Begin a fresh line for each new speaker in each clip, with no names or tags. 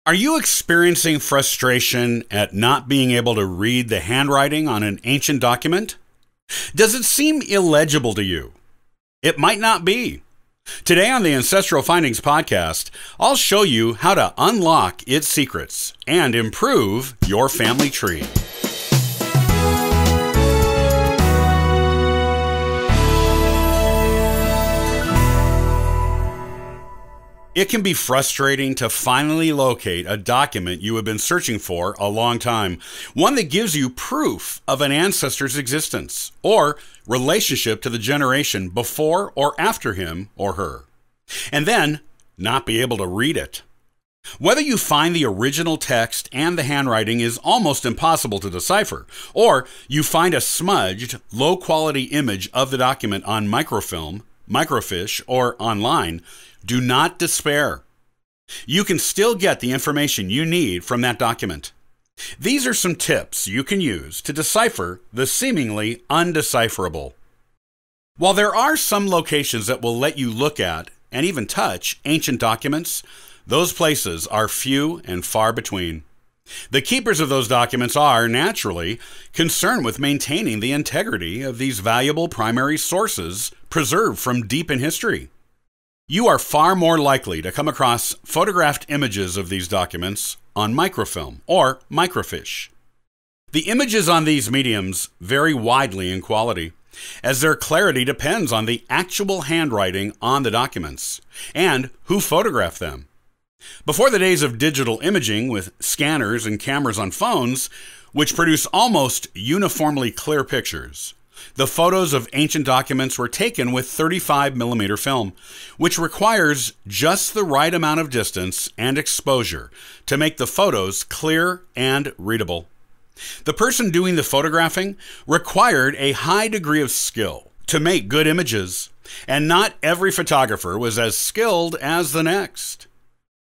Are you experiencing frustration at not being able to read the handwriting on an ancient document? Does it seem illegible to you? It might not be. Today on the Ancestral Findings Podcast, I'll show you how to unlock its secrets and improve your family tree. It can be frustrating to finally locate a document you have been searching for a long time, one that gives you proof of an ancestor's existence or relationship to the generation before or after him or her, and then not be able to read it. Whether you find the original text and the handwriting is almost impossible to decipher, or you find a smudged, low-quality image of the document on microfilm, microfiche, or online, do not despair. You can still get the information you need from that document. These are some tips you can use to decipher the seemingly undecipherable. While there are some locations that will let you look at and even touch ancient documents, those places are few and far between. The keepers of those documents are, naturally, concerned with maintaining the integrity of these valuable primary sources preserved from deep in history. You are far more likely to come across photographed images of these documents on microfilm or microfiche. The images on these mediums vary widely in quality, as their clarity depends on the actual handwriting on the documents and who photographed them. Before the days of digital imaging with scanners and cameras on phones, which produce almost uniformly clear pictures, the photos of ancient documents were taken with 35mm film, which requires just the right amount of distance and exposure to make the photos clear and readable. The person doing the photographing required a high degree of skill to make good images, and not every photographer was as skilled as the next.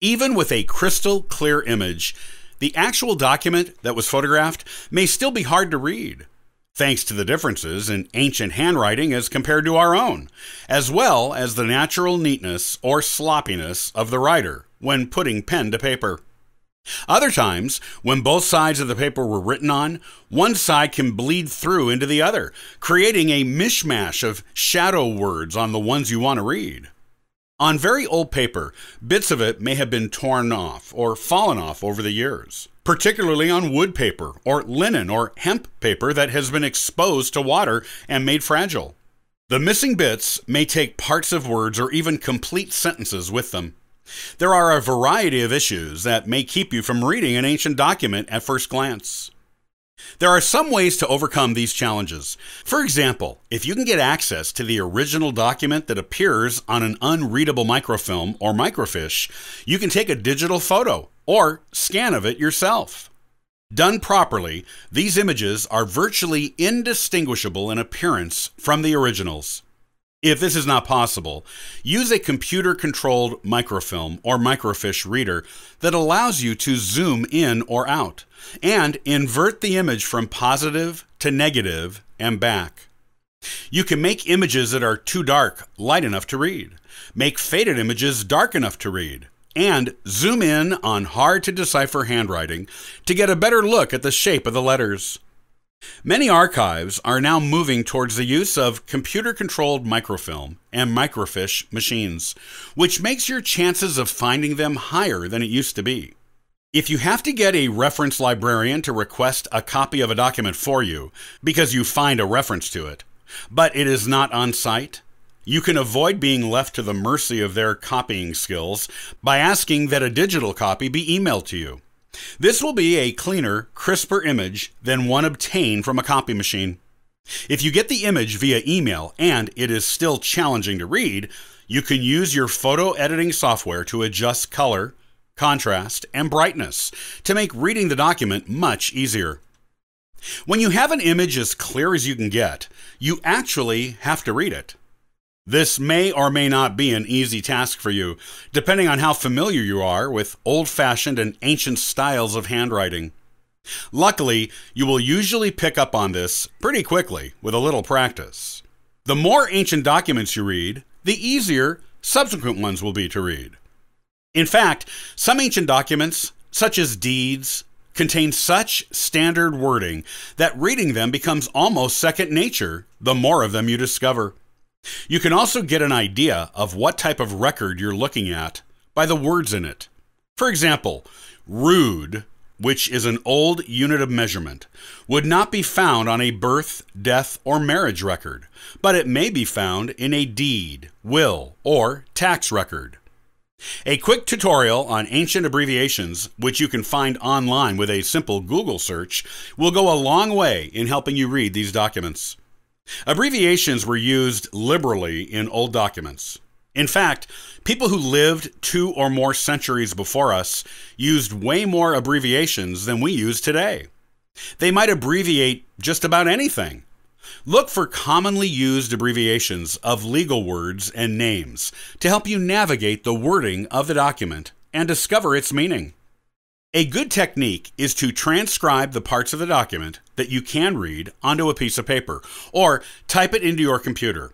Even with a crystal clear image, the actual document that was photographed may still be hard to read, thanks to the differences in ancient handwriting as compared to our own, as well as the natural neatness or sloppiness of the writer when putting pen to paper. Other times, when both sides of the paper were written on, one side can bleed through into the other, creating a mishmash of shadow words on the ones you want to read. On very old paper, bits of it may have been torn off or fallen off over the years, particularly on wood paper or linen or hemp paper that has been exposed to water and made fragile. The missing bits may take parts of words or even complete sentences with them. There are a variety of issues that may keep you from reading an ancient document at first glance. There are some ways to overcome these challenges. For example, if you can get access to the original document that appears on an unreadable microfilm or microfiche, you can take a digital photo or scan of it yourself. Done properly, these images are virtually indistinguishable in appearance from the originals. If this is not possible, use a computer-controlled microfilm or microfiche reader that allows you to zoom in or out and invert the image from positive to negative and back. You can make images that are too dark light enough to read, make faded images dark enough to read, and zoom in on hard-to-decipher handwriting to get a better look at the shape of the letters. Many archives are now moving towards the use of computer-controlled microfilm and microfiche machines, which makes your chances of finding them higher than it used to be. If you have to get a reference librarian to request a copy of a document for you because you find a reference to it, but it is not on site, you can avoid being left to the mercy of their copying skills by asking that a digital copy be emailed to you. This will be a cleaner, crisper image than one obtained from a copy machine. If you get the image via email and it is still challenging to read, you can use your photo editing software to adjust color, contrast, and brightness to make reading the document much easier. When you have an image as clear as you can get, you actually have to read it. This may or may not be an easy task for you, depending on how familiar you are with old-fashioned and ancient styles of handwriting. Luckily, you will usually pick up on this pretty quickly with a little practice. The more ancient documents you read, the easier subsequent ones will be to read. In fact, some ancient documents such as deeds, contain such standard wording that reading them becomes almost second nature the more of them you discover. You can also get an idea of what type of record you're looking at by the words in it. For example, rude, which is an old unit of measurement, would not be found on a birth, death, or marriage record, but it may be found in a deed, will, or tax record. A quick tutorial on ancient abbreviations, which you can find online with a simple Google search, will go a long way in helping you read these documents. Abbreviations were used liberally in old documents. In fact, people who lived 2 or more centuries before us used way more abbreviations than we use today. They might abbreviate just about anything. Look for commonly used abbreviations of legal words and names to help you navigate the wording of the document and discover its meaning. A good technique is to transcribe the parts of the document that you can read onto a piece of paper or type it into your computer.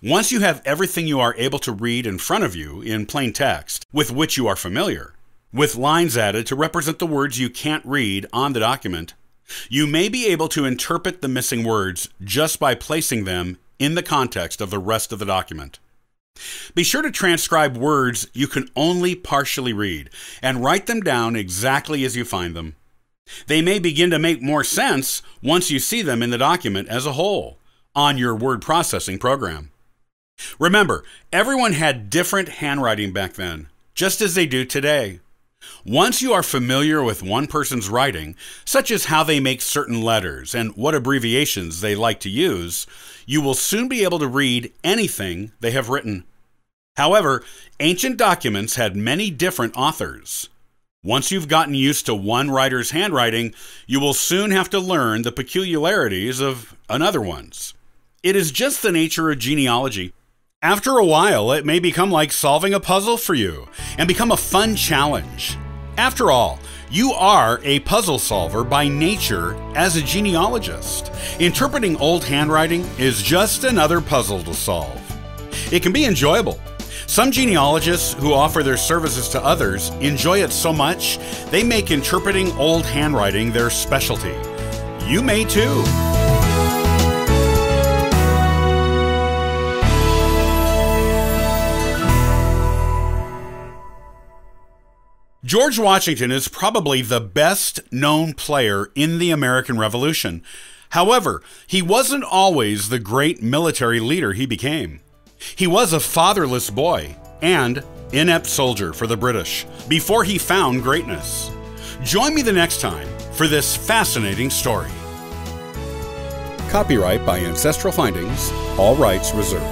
Once you have everything you are able to read in front of you in plain text with which you are familiar, with lines added to represent the words you can't read on the document, you may be able to interpret the missing words just by placing them in the context of the rest of the document. Be sure to transcribe words you can only partially read and write them down exactly as you find them. They may begin to make more sense once you see them in the document as a whole on your word processing program. Remember, everyone had different handwriting back then, just as they do today. Once you are familiar with one person's writing, such as how they make certain letters and what abbreviations they like to use, you will soon be able to read anything they have written. However, ancient documents had many different authors. Once you've gotten used to one writer's handwriting, you will soon have to learn the peculiarities of another one's. It is just the nature of genealogy. After a while, it may become like solving a puzzle for you and become a fun challenge. After all, you are a puzzle solver by nature as a genealogist. Interpreting old handwriting is just another puzzle to solve. It can be enjoyable. Some genealogists who offer their services to others enjoy it so much, they make interpreting old handwriting their specialty. You may too. George Washington is probably the best known player in the American Revolution. However, he wasn't always the great military leader he became. He was a fatherless boy and inept soldier for the British before he found greatness. Join me the next time for this fascinating story. Copyright by Ancestral Findings, all rights reserved.